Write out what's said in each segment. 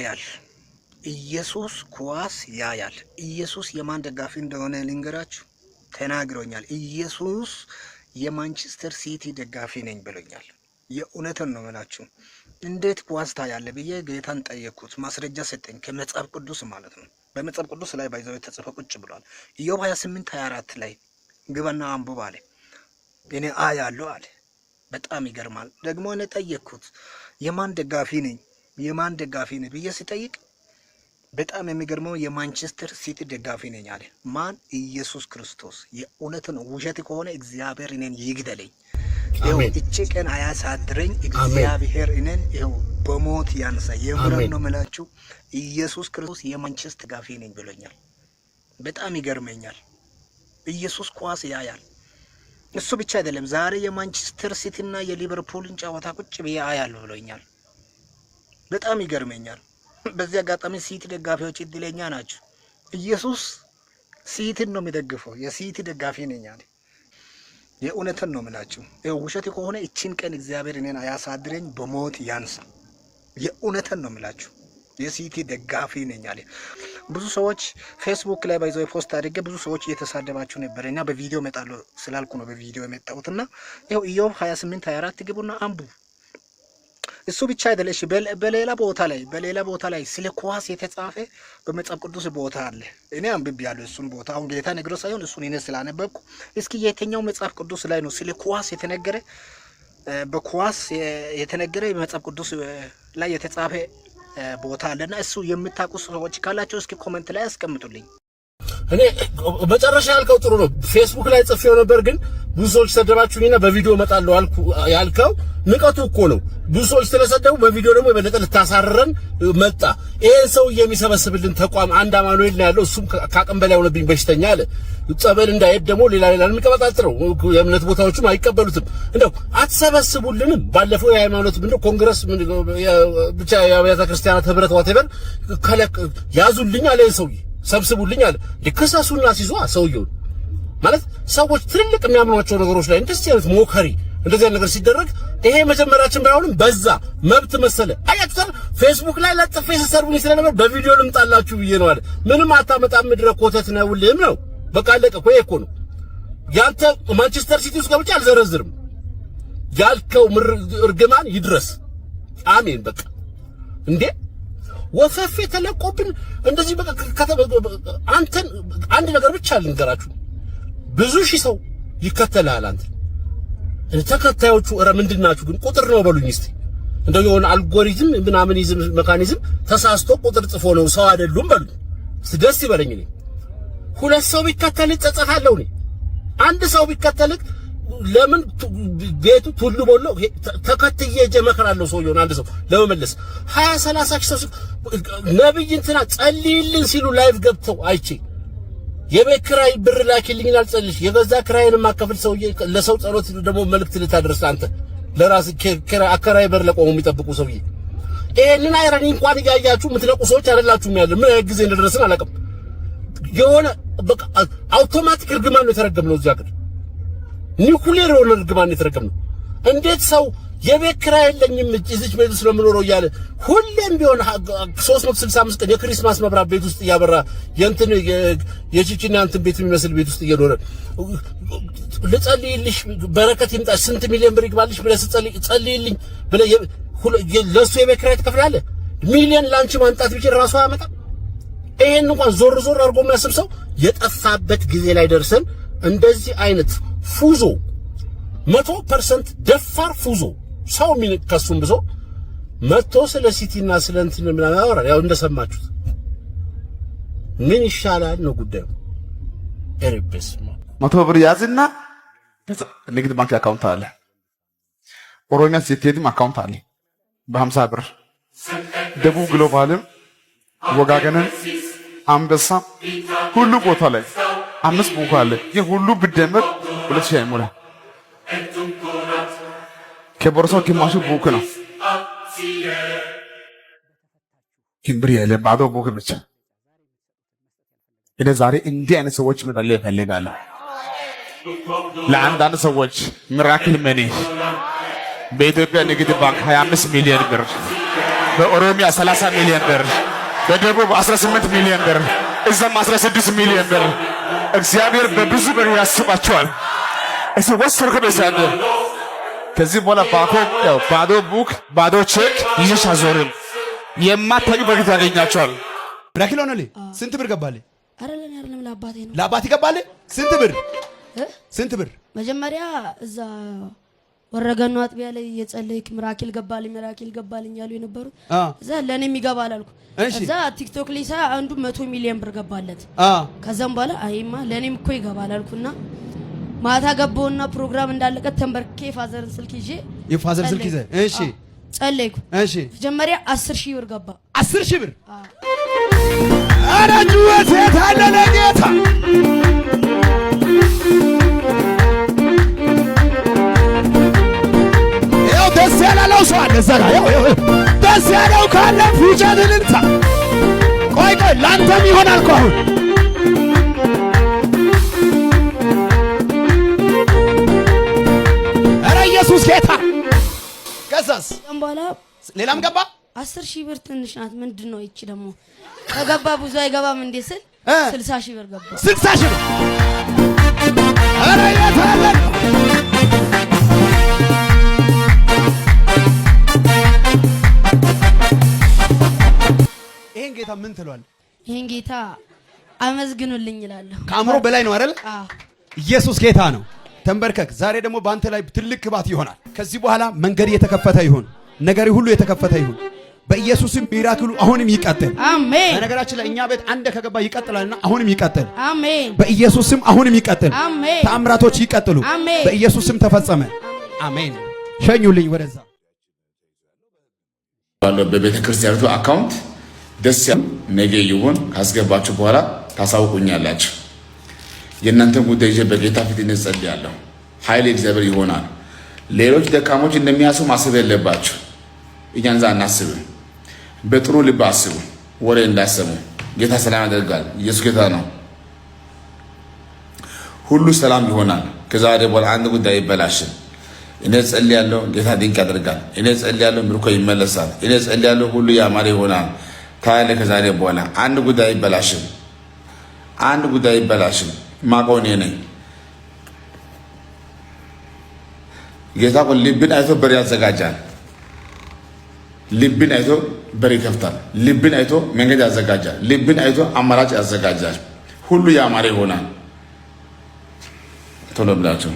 ያያል ኢየሱስ ኳስ ያያል። ኢየሱስ የማን ደጋፊ እንደሆነ ልንገራችሁ፣ ተናግሮኛል። ኢየሱስ የማንቸስተር ሲቲ ደጋፊ ነኝ ብሎኛል። የእውነትን ነው የምላችሁ። እንዴት ኳስ ታያለ ብዬ ጌታን ጠየቅኩት። ማስረጃ ሰጠኝ ከመጽሐፍ ቅዱስ ማለት ነው። በመጽሐፍ ቅዱስ ላይ ባይዘው ተጽፎ ቁጭ ብሏል። ኢዮብ 28:24 ላይ ግባና አንብብ አለ። እኔ አያለሁ አለ። በጣም ይገርማል። ደግሞ እኔ ጠየቅኩት የማን ደጋፊ ነኝ ብዬ ሲጠይቅ በጣም የሚገርመው የማንቸስተር ሲቲ ደጋፊ ነኝ አለ። ማን? ኢየሱስ ክርስቶስ። የእውነት ነው። ውሸት ከሆነ እግዚአብሔር እኔን ይግደለኝ። ይኸው እቺ ቀን አያሳድረኝ እግዚአብሔር እኔን ይኸው በሞት ያንሳ። የምረን ነው የምላችሁ። ኢየሱስ ክርስቶስ የማንቸስተር ደጋፊ ነኝ ብሎኛል። በጣም ይገርመኛል። ኢየሱስ ኳስ ያያል። እሱ ብቻ አይደለም፣ ዛሬ የማንቸስተር ሲቲ እና የሊቨርፑልን ጨዋታ ቁጭ ብዬ አያለሁ ብሎኛል። በጣም ይገርመኛል። በዚህ አጋጣሚ ሲቲ ደጋፊዎች እድለኛ ናቸው። ኢየሱስ ሲቲን ነው የሚደግፈው። የሲቲ ደጋፊ ነኝ አለ። የእውነትን ነው የምላችሁ። ውሸት ከሆነ እቺን ቀን እግዚአብሔር እኔን አያሳድረኝ፣ በሞት ያንሳ። የእውነትን ነው የምላችሁ። የሲቲ ደጋፊ ነኝ አለ። ብዙ ሰዎች ፌስቡክ ላይ ባይዘው ፖስት አድርገ ብዙ ሰዎች እየተሳደባችሁ ነበር እና በቪዲዮ መጣሉ ስላልኩ ነው በቪዲዮ የመጣሁትና ይኸው ኢዮብ 28:24 ግቡና አንቡ። እሱ ብቻ አይደለም። እሺ በሌላ ቦታ ላይ ስለ ኳስ የተጻፈ በመጽሐፍ ቅዱስ ቦታ አለ። እኔ አንብቤያለሁ እሱን ቦታ። አሁን ጌታ ነግሮ ሳይሆን እሱን እኔ ስላነበብኩ እስኪ የትኛው መጽሐፍ ቅዱስ ላይ ነው ስለ ኳስ የተነገረ? በኳስ የተነገረ መጽሐፍ ቅዱስ ላይ የተጻፈ ቦታ አለና እሱ የምታውቁ ሰዎች ካላችሁ እስኪ ኮሜንት ላይ አስቀምጡልኝ። እኔ መጨረሻ ያልከው ጥሩ ነው። ፌስቡክ ላይ ጽፌው ነበር፣ ግን ብዙ ሰዎች ሰደባችሁኝና በቪዲዮ መጣለው ያልከው ንቀቱ እኮ ነው። ብዙ ሰዎች ስለሰደቡ በቪዲዮ ደግሞ የበለጠ ልታሳረረን መጣ። ይሄን ሰው የሚሰበስብልን ተቋም አንድ አማኑኤል ነው ያለው። እሱም ካቅም በላይ ሆነብኝ በሽተኛ አለ። ጸበል እንዳይሄድ ደግሞ ሌላ የሚቀበጣጥረው የእምነት ቦታዎችም አይቀበሉትም። እንደው አትሰበስቡልንም። ባለፈው የሃይማኖት ምንድነው ኮንግረስ ብቻ የአብያተ ክርስቲያናት ህብረት ዋቴቨር ያዙልኝ አለ። ሰውዬ ሰብስቡልኝ አለ። ለከሳሱና ሲዟ ሰውየው ማለት ሰዎች ትልልቅ የሚያምኗቸው ነገሮች ላይ እንደዚህ አይነት ሞከሪ እንደዚህ አይነት ነገር ሲደረግ ይሄ መጀመሪያችን ባይሆንም በዛ መብት መሰለ። አያችሁ ፌስቡክ ላይ ለጥፌ ሲሰርቡኝ ስለነበር በቪዲዮ ልምጣላችሁ ብዬ ነው አለ። ምንም አታመጣም፣ ምድረ ኮተት ነው ልም ነው በቃ አለቀ እኮ። ይሄ እኮ ነው ያንተ ማንቸስተር ሲቲ ውስጥ ገብቼ አልዘረዝርም ያልከው እርግማን ይድረስ። አሜን። በቃ እንዴ ወፈፌ ተለቆብን እንደዚህ በቃ አንተን አንድ ነገር ብቻ ልንገራችሁ፣ ብዙ ሺህ ሰው ይከተላል። አንተ ተከታዮቹ ምንድናችሁ ግን? ቁጥር ነው በሉኝ እስቲ። እንደው የሆነ አልጎሪዝም ምናምንይዝም ሜካኒዝም ተሳስቶ ቁጥር ጽፎ ነው ሰው አይደሉም በሉኝ እስቲ። ደስ ይበለኝ። እኔ ሁለት ሰው ቢከተል ጸጸታለሁ። እኔ አንድ ሰው ቢከተል ለምን ቤቱ ሁሉ ቦሎ ተከትዬ ጀመከራለሁ። ሰውየው አንድ ሰው ለመመለስ 20-30 ሰው ነብይ እንትና ጸልይልን ሲሉ ላይቭ ገብተው አይቼ የቤት ኪራይ ብር ላኪልኝ አልጸልሽ የገዛ ኪራይን ማከፍል ሰውዬ ለሰው ጸሎት ደግሞ መልእክት ልታደርስ አንተ ለራስ አከራይ በር ለቆሙ የሚጠብቁ ሰውዬ ይሄንን አይረኒ እንኳን ያያችሁ የምትለቁ ሰዎች አይደላችሁም። ያለ ምን ጊዜ እንደደረስን አላውቅም። የሆነ በቃ አውቶማቲክ እርግማን ነው የተረገምነው እዚህ ሀገር። ኒውክሌር የሆነ እርግማን የተረገምነው። እንዴት ሰው የቤት ኪራይ የለኝም እዚች ቤት ውስጥ ለምኖረው እያለ ሁሌም ቢሆን 365 ቀን የክሪስማስ መብራት ቤት ውስጥ እያበራ የእንትን የቺቺና እንትን ቤት የሚመስል ቤት ውስጥ እየኖረ ልጸልይልሽ በረከት ይምጣ ስንት ሚሊዮን ብር ይግባልሽ ብለህ ጸልይልኝ ብለህ ለሱ የቤት ኪራይ ትከፍላለህ። ሚሊዮን ላንቺ ማምጣት ቢችል ራሱ አያመጣም። ይሄን እንኳን ዞር አድርጎ የሚያስብ ሰው የጠፋበት ጊዜ ላይ ደርሰን እንደዚህ አይነት ፉዞ 100% ደፋር ፉዞ ሰው ከሱም ብሶ መጥቶ ስለ ሲቲና ስለ እንትን ምናምን ያወራል። ያው እንደሰማችሁት ምን ይሻላል ነው ጉዳዩ። ኤርቤስ 100 ብር ያዝና ንግድ ባንክ አካውንት አለ፣ ኦሮሚያ ስትሄድም አካውንት አለ በ50 ብር። ደቡብ ግሎባልም ወጋገንን አንበሳ ሁሉ ቦታ ላይ 5 ቡክ አለ። ይህ ሁሉ ብደመር 2000 አይሞላ። ከቦርሳው ግማሹ ቡክ ነው። ክብር የለ ባዶ ቡክ ብቻ። እኔ ዛሬ እንዲህ አይነት ሰዎች መጣለ ይፈልጋለሁ። ለአንዳንድ ሰዎች ሚራክል መኒ በኢትዮጵያ ንግድ ባንክ 25 ሚሊዮን ብር በኦሮሚያ 30 ሚሊዮን ብር፣ በደቡብ 18 ሚሊዮን ብር፣ እዛም 16 ሚሊዮን ብር። እግዚአብሔር በብዙ ብር ያስባቸዋል። እሱ ወሰርከ በሳደ ከዚህ በኋላ ባዶ ቡክ ባዶ ቼክ ይዘሽ አዞርም የማታዩ በፊት ያገኛቸዋል። ብራኪሎ ነው። ስንት ብር ገባልህ? አይደለም ለአባቴ ነው። ለአባቴ ገባልህ? ስንት ብር? ስንት ብር? መጀመሪያ እዛ ወረገኑ አጥቢያ ላይ የጸለይክ ሚራክል ገባልኝ ያሉ የነበሩት እዛ ለኔም ይገባል አልኩ። እዛ ቲክቶክ ላይ ሳይ አንዱ 100 ሚሊዮን ብር ገባለት። ከዛም በኋላ አይማ ለኔም እኮ ይገባል አልኩና ማታ ገባውና ፕሮግራም እንዳለቀ ተንበርኬ ፋዘርን ስልክ ይዤ የፋዘር ስልክ ይዘህ እሺ ጸለይኩ። እሺ መጀመሪያ 10,000 ብር ገባ። 10,000 ብር አራጁ ወቴታ ለጌታ ያው ደስ ያለው ሰው አለ ዘራ ያው ደስ ያለው ካለ ፉጨልልታ ቆይ ላንተም ይሆናል እኮ አሁን ኢየሱስ ጌታ ከዛስ በኋላ ሌላም ገባ። 10,000 ብር ትንሽ ናት። ምንድነው እቺ ደግሞ ከገባ ብዙ አይገባም እንዴ ስል 60,000 ብር ገባ። 60,000 ብር አረ ያታለ ይሄን ጌታ ምን ትሏል? ይሄን ጌታ አመስግኑልኝ ይላል። ከአእምሮ በላይ ነው አይደል? ኢየሱስ ጌታ ነው። ተንበርከክ። ዛሬ ደግሞ በአንተ ላይ ትልቅ ክባት ይሆናል። ከዚህ በኋላ መንገድ የተከፈተ ይሁን፣ ነገር ሁሉ የተከፈተ ይሁን። በኢየሱስም ሚራክሉ አሁንም ይቀጥል። አሜን። በነገራችን ላይ እኛ ቤት አንደ ከገባ ይቀጥላልና አሁንም ይቀጥል። አሜን። በኢየሱስም አሁንም ይቀጥል። አሜን። ተአምራቶች ይቀጥሉ። አሜን። በኢየሱስም ተፈጸመ። አሜን። ሸኙልኝ ወደዛ ባለው በቤተ ክርስቲያኑ አካውንት ደስ ያለ ነገ ይሁን ካስገባችሁ በኋላ ታሳውቁኛላችሁ። የእናንተን ጉዳይ ይዤ በጌታ ፊት እንጸልያለሁ። ኃይል እግዚአብሔር ይሆናል። ሌሎች ደካሞች እንደሚያስቡ ማሰብ የለባችሁ። እኛን ዛ እናስብም። በጥሩ ልብ አስቡ፣ ወሬ እንዳሰሙ። ጌታ ሰላም ያደርጋል። ኢየሱስ ጌታ ነው። ሁሉ ሰላም ይሆናል። ከዛሬ በኋላ አንድ ጉዳይ ይበላሽም። እኔ ጸልያለሁ፣ ጌታ ድንቅ ያደርጋል። እኔ ጸልያለሁ፣ ምርኮ ይመለሳል። እኔ ጸልያለሁ፣ ሁሉ ያማረ ይሆናል። ታያለህ። ከዛሬ በኋላ አንድ ጉዳይ ይበላሽም፣ አንድ ጉዳይ ይበላሽም። ማቀው እኔ ነኝ። ጌታ እኮ ልብን አይቶ በር ያዘጋጃል። ልብን አይቶ በር ይከፍታል። ልብን አይቶ መንገድ ያዘጋጃል። ልብን አይቶ አማራጭ ያዘጋጃል። ሁሉ ያማረ ይሆናል። ቶሎ ብላችሁ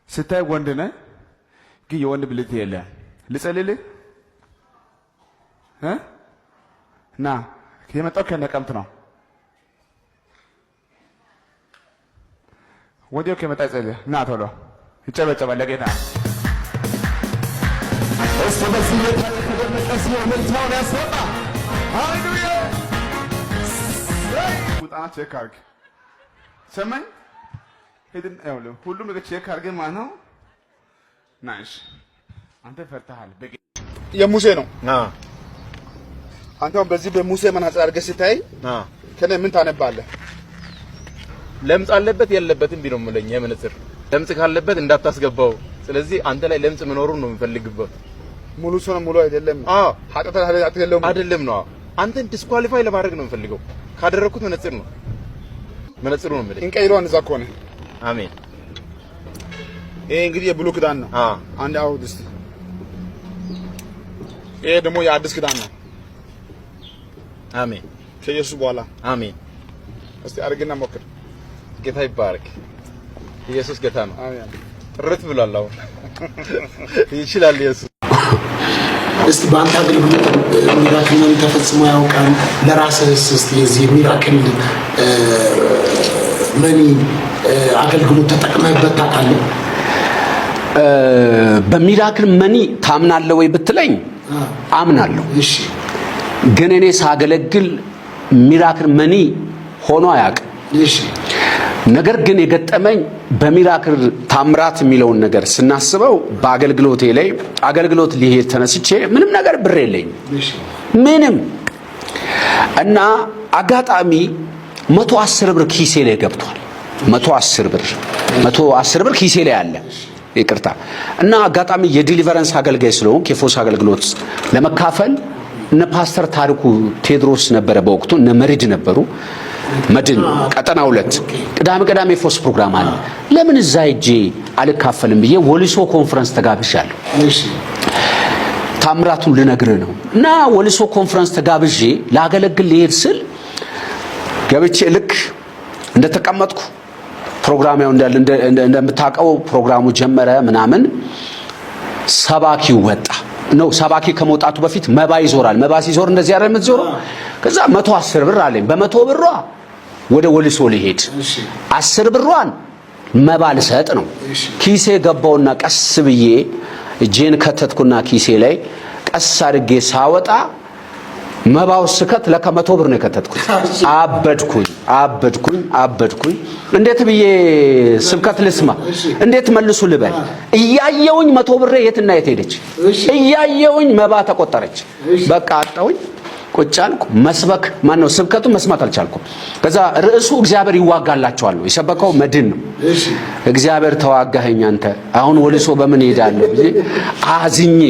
ስታይ ወንድ ነህ፣ ግን የወንድ ብልት የለም። ልጸልልህ ና የመጣው ከነቀምት ነው። ወዲያው ከመጣ ይጸልህ ና ቶሎ ይጨበጨባል ለጌታ እሱ በዚህ የተደመቀስ የምልታውን ያስወጣ ሃሌሉያ ውጣና ቼክ አድርግ ሰማኝ ሄድን አይውልም ሁሉም ነገር ቼክ አድርገህ ማለት ነው። ናይስ አንተ ፈርተሃል። የሙሴ ነው አንተ በዚህ በሙሴ መነጽር አድርገህ ስታይ ከኔ ምን ታነባለህ? ለምጽ አለበት የለበትም ቢለው ምለኝ የመነጽር ለምጽ ካለበት እንዳታስገባው። ስለዚህ አንተ ላይ ለምጽ መኖሩን ነው የምፈልግበት። ሙሉ ሰው ሙሉ አይደለም። ኃጢአት አይደለም ነው አንተን ዲስኳሊፋይ ለማድረግ ነው የምፈልገው። ካደረኩት መነጽር ነው መነጽሩ ነው የምልህ። እንቀይረው እንደዛ ከሆነ አሜን። ይሄ እንግዲህ የብሉይ ኪዳን ነው። አንድ አውድስ ይሄ ደግሞ የአዲስ ኪዳን ነው። አሜን። ከኢየሱስ በኋላ አሜን። እስቲ አድርግና ሞክር። ጌታ ይባረክ። ኢየሱስ ጌታ ነው። አሜን። ጥርት ብሏል። አሁን ይችላል ኢየሱስ። እስቲ በአንተ አገልግሎት ሚራክል ምን ተፈጽሞ ያውቃል? ለራስህስ እስቲ የዚህ ሚራክል መኒ አገልግሎት ተጠቅመህበት ታውቃለህ? በሚራክል መኒ ታምናለህ ወይ ብትለኝ አምናለሁ። እሺ። ግን እኔ ሳገለግል ሚራክል መኒ ሆኖ አያውቅም። እሺ። ነገር ግን የገጠመኝ በሚራክል ታምራት የሚለውን ነገር ስናስበው በአገልግሎቴ ላይ አገልግሎት ሊሄድ ተነስቼ ምንም ነገር ብር የለኝም። እሺ። ምንም እና አጋጣሚ 110 ብር ኪሴ ላይ ገብቷል። 110 ብር ኪሴ ላይ አለ። ይቅርታ እና አጋጣሚ የዲሊቨረንስ አገልጋይ ስለሆንኩ የፎስ አገልግሎት ለመካፈል እነ ፓስተር ታሪኩ ቴድሮስ ነበረ በወቅቱ፣ እነ መሪድ ነበሩ። መድን ቀጠና 2 ቅዳሜ ፎስ ፕሮግራም አለ። ለምን እዛ ሄጄ አልካፈልም ብዬ ወሊሶ ኮንፈረንስ ተጋብዣለሁ። ታምራቱን ልነግርህ ነው። እና ወሊሶ ኮንፈረንስ ተጋብዤ ላገለግል ልሄድ ስል ገብቼ ልክ እንደተቀመጥኩ ፕሮግራም ያው እንደምታውቀው ፕሮግራሙ ጀመረ ምናምን። ሰባኪው ወጣ ነው። ሰባኪ ከመውጣቱ በፊት መባ ይዞራል። መባ ሲዞር እንደዚህ አይደል የምትዞረው? ከዛ 110 ብር አለኝ። በ100 ብሯ ወደ ወሊሶ ልሄድ 10 ብሯን መባ ልሰጥ ነው። ኪሴ ገባውና ቀስ ብዬ እጄን ከተትኩና ኪሴ ላይ ቀስ አድርጌ ሳወጣ መባው ስከት ለካ 100 ብር ነው የከተትኩት። አበድኩኝ። እንዴት ብዬ ስብከት ልስማ? እንዴት መልሱ ልበል? እያየውኝ 100 ብር የትና የት ሄደች? እያየውኝ መባ ተቆጠረች። በቃ አጣውኝ። ቁጭ አልኩ። መስበክ ማነው ስብከቱን መስማት አልቻልኩም። ከዛ ርዕሱ እግዚአብሔር ይዋጋላቸዋል ነው የሰበከው። መድን ነው። እግዚአብሔር ተዋጋኸኝ አንተ አሁን ወሊሶ በምን ሄዳለሁ ብዬ አዝኜ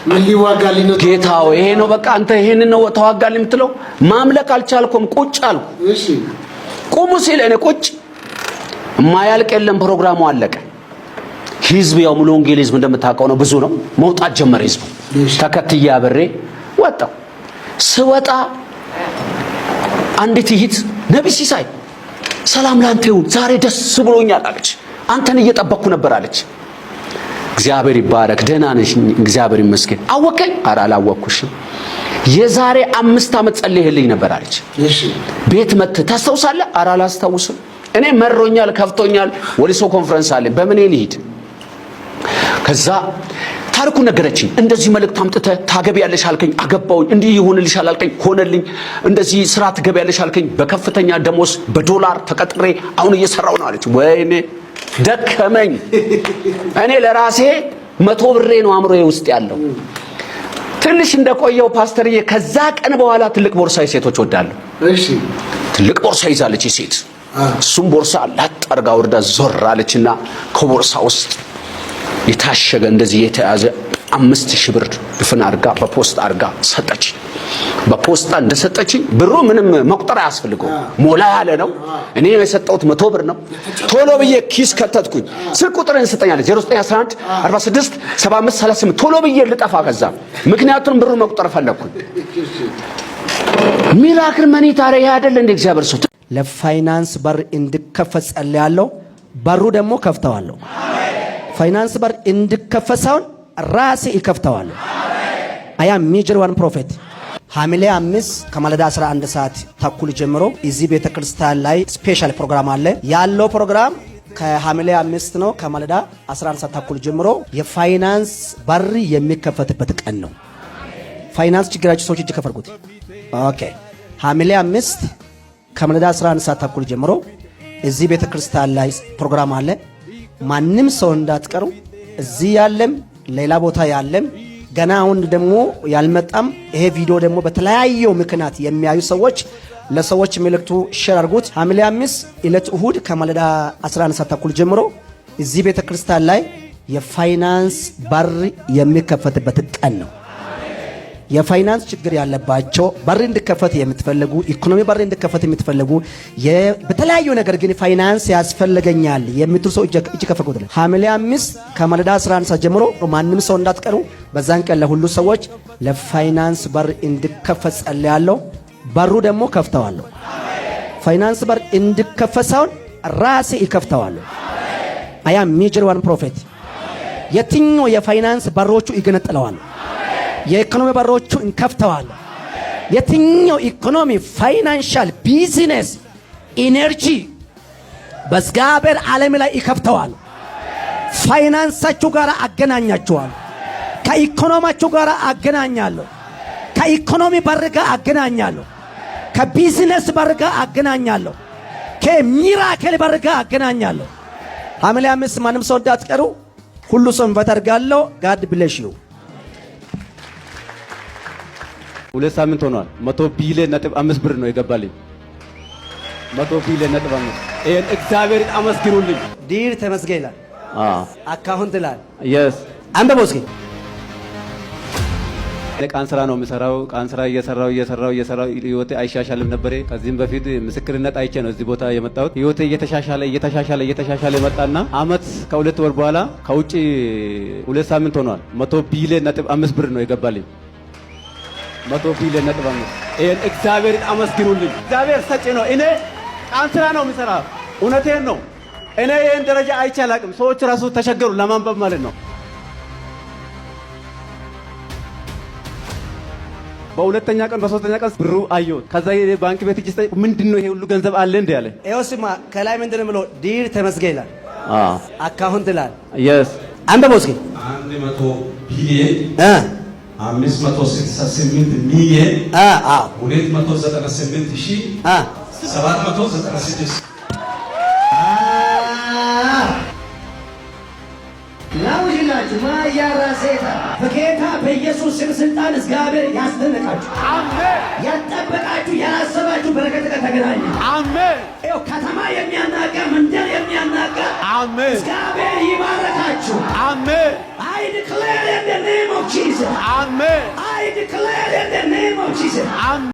ምን ሊዋጋልኝ ነው ጌታው? ይሄ ነው በቃ አንተ ይሄንን ነው ተዋጋልኝ የምትለው? ማምለክ አልቻልኩም። ቁጭ አልኩ። ቁሙ ሲል እኔ ቁጭ። የማያልቅ የለም። ፕሮግራሙ አለቀ። ህዝብ ያው ሙሉ ወንጌል ህዝብ እንደምታውቀው ነው፣ ብዙ ነው። መውጣት ጀመረ ህዝቡ። ተከትዬ አብሬ ወጣው። ስወጣ አንዲት እህት ነብይ ሲሳይ ሰላም ላንተ ይሁን ዛሬ ደስ ብሎኛል አለች። አንተን እየጠበቅኩ ነበር አለች። እግዚአብሔር ይባረክ። ደህና ነሽ? እግዚአብሔር ይመስገን። አወቀኝ? ኧረ አላወቅኩሽም። የዛሬ 5 ዓመት ጸልየህልኝ ነበር አለች። ቤት መጥተህ ታስታውሳለህ? ኧረ አላስታውስም። እኔ መሮኛል፣ ከፍቶኛል። ወሊሶ ኮንፈረንስ አለ። በምን ልሂድ? ከዛ ታሪኩ ነገረችኝ። እንደዚህ መልእክት አምጥተህ ታገቢያለሽ አልከኝ፣ አገባሁኝ። እንዲህ ይሆንልሻል አልከኝ፣ ሆነልኝ። እንደዚህ ስራ ትገቢያለሽ አልከኝ፣ በከፍተኛ ደሞዝ በዶላር ተቀጥሬ አሁን እየሰራው ነው አለች። ወይኔ ደከመኝ። እኔ ለራሴ 100 ብሬ ነው አእምሮዬ ውስጥ ያለው። ትንሽ እንደቆየው ፓስተርዬ ከዛ ቀን በኋላ ትልቅ ቦርሳ ሴቶች ወዳለሁ። ትልቅ ቦርሳ ይዛለች ሴት። እሱም ቦርሳ ላጣርጋ ወርዳ ዞር አለችና ከቦርሳ ውስጥ የታሸገ እንደዚህ የተያዘ 5000 ብር ድፍን አርጋ በፖስት አርጋ ሰጠች። በፖስታ እንደሰጠችኝ ብሩ ምንም መቁጠር አያስፈልገው፣ ሞላ ያለ ነው። እኔ የሰጠሁት 100 ብር ነው። ቶሎ ብዬ ኪስ ከተትኩኝ። ስልክ ቁጥርን ሰጠኛለች 0911 46 75 38 ቶሎ ብዬ ልጠፋ ከዛ፣ ምክንያቱም ብሩ መቁጠር ፈለኩኝ። ሚራክል መኒ ታዲያ ይሄ አይደል እንደ እግዚአብሔር ሰው ለፋይናንስ በር እንድከፈት ጸልያለሁ። በሩ ደግሞ ከፍተዋለሁ። ፋይናንስ በር እንድከፈት ራሴ ይከፍተዋለሁ። አያ ሜጀር ዋን ፕሮፌት ሐምሌ 5 ከማለዳ 11 ሰዓት ተኩል ጀምሮ እዚህ ቤተክርስቲያን ላይ ስፔሻል ፕሮግራም አለ። ያለው ፕሮግራም ከሐምሌ 5 ነው። ከማለዳ 11 ሰዓት ተኩል ጀምሮ የፋይናንስ በር የሚከፈትበት ቀን ነው። ፋይናንስ ችግራችሁ ሰዎች እጅ ከፈርጉት። ኦኬ ሐምሌ 5 ከማለዳ 11 ሰዓት ተኩል ጀምሮ እዚህ ቤተክርስቲያን ላይ ፕሮግራም አለ። ማንም ሰው እንዳትቀሩ። እዚህ ያለም ሌላ ቦታ ያለም ገና አሁን ደግሞ ያልመጣም ይሄ ቪዲዮ ደግሞ በተለያየ ምክንያት የሚያዩ ሰዎች ለሰዎች መልእክቱ ሼር አድርጉት። ሐምሌ 5 ዕለት እሁድ ከማለዳ 11 ሰዓት ተኩል ጀምሮ እዚህ ቤተክርስቲያን ላይ የፋይናንስ በር የሚከፈትበት ቀን ነው። የፋይናንስ ችግር ያለባቸው በር እንዲከፈት የምትፈልጉ፣ ኢኮኖሚ በር እንዲከፈት የምትፈልጉ፣ በተለያዩ ነገር ግን ፋይናንስ ያስፈልገኛል የምትሉ ሰው እጅ ከፈቁት። ሐምሌ 5 ከማለዳ 11 ሰዓት ጀምሮ ማንም ሰው እንዳትቀሩ። በዛን ቀን ለሁሉ ሰዎች ለፋይናንስ በር እንዲከፈት ጸልያለሁ። በሩ ደግሞ ከፍተዋለሁ። ፋይናንስ በር እንዲከፈት ሳይሆን ራሴ ይከፍተዋለሁ። አያ ሜጀር ዋን ፕሮፌት የትኛው የፋይናንስ በሮቹ ይገነጥለዋል። የኢኮኖሚ በሮቹ እንከፍተዋል። የትኛው ኢኮኖሚ፣ ፋይናንሻል፣ ቢዝነስ፣ ኢነርጂ በእግዚአብሔር ዓለም ላይ ይከፍተዋል። ፋይናንሳችሁ ጋር አገናኛችኋል። ከኢኮኖሚያችሁ ጋር አገናኛለሁ። ከኢኮኖሚ በር ጋር አገናኛለሁ። ከቢዝነስ በር ጋር አገናኛለሁ። ከሚራክል በር ጋር አገናኛለሁ። ሐምሌ 5 ማንም ሰው እንዳትቀሩ። ሁሉ ሰው እንፈታርጋለሁ። ጋድ ብሌስ ዩ። 2 ሳምንት ሆኗል። 100 ቢሊዮን ነጥብ 5 ብር ነው የገባልኝ። 100 ቢሊዮን ነጥብ 5 ይሄን እግዚአብሔር አመስግኑልኝ። ዲር ተመስገን ይላል። አካውንት ይላል። የስ አንብበው እስኪ። ቃን ስራ ነው የምሰራው። ቃን ስራ እየሰራው ህይወቴ አይሻሻልም ነበር። ከዚህም በፊት ምስክርነት አይቼ ነው እዚህ ቦታ የመጣሁት። ህይወቴ እየተሻሻለ መጣና አመት ከ2 ወር በኋላ ከውጪ 2 ሳምንት ሆኗል 100 ቢሊዮን ነጥብ 5 ብር ነው የገባልኝ። 100 ቢሊዮን ነጥብ 5። ይሄን እግዚአብሔር አመስግኑልኝ። እግዚአብሔር ሰጪ ነው። እኔ ቃን ስራ ነው የምሰራው። እውነቴን ነው። እኔ ይሄን ደረጃ አይቼ አላቅም። ሰዎች ራሱ ተቸገሩ ለማንበብ ማለት ነው። በሁለተኛ ቀን በሶስተኛ ቀን ብሩ አየሁት። ከዛ ባንክ ቤት እጅ ስጠይቅ ምንድነው ይሄ ሁሉ ገንዘብ አለ እንዴ ያለ። ይኸው ስማ ከላይ ምንድነው ብሎ ዲር ተመስገን ይላል። አካውንት ይላል። የስ አንብበው እስኪ። 100 ቢሊዮን 568 ሚሊዮን 298796 ላውጅላችሁ ማያራሴታ በጌታ በኢየሱስ ስም ስልጣን እግዚአብሔር ያስደነቃችሁ፣ አሜን። ያጠበቃችሁ ያላሰባችሁ በረከት ጋር ተገናኘ፣ አሜን። ይኸው ከተማ የሚያናጋ መንደር የሚያናጋ፣ አሜን። እግዚአብሔር ይባረካችሁ፣ አሜን። I declare in the name of Jesus, amen. I declare in the name of Jesus, amen.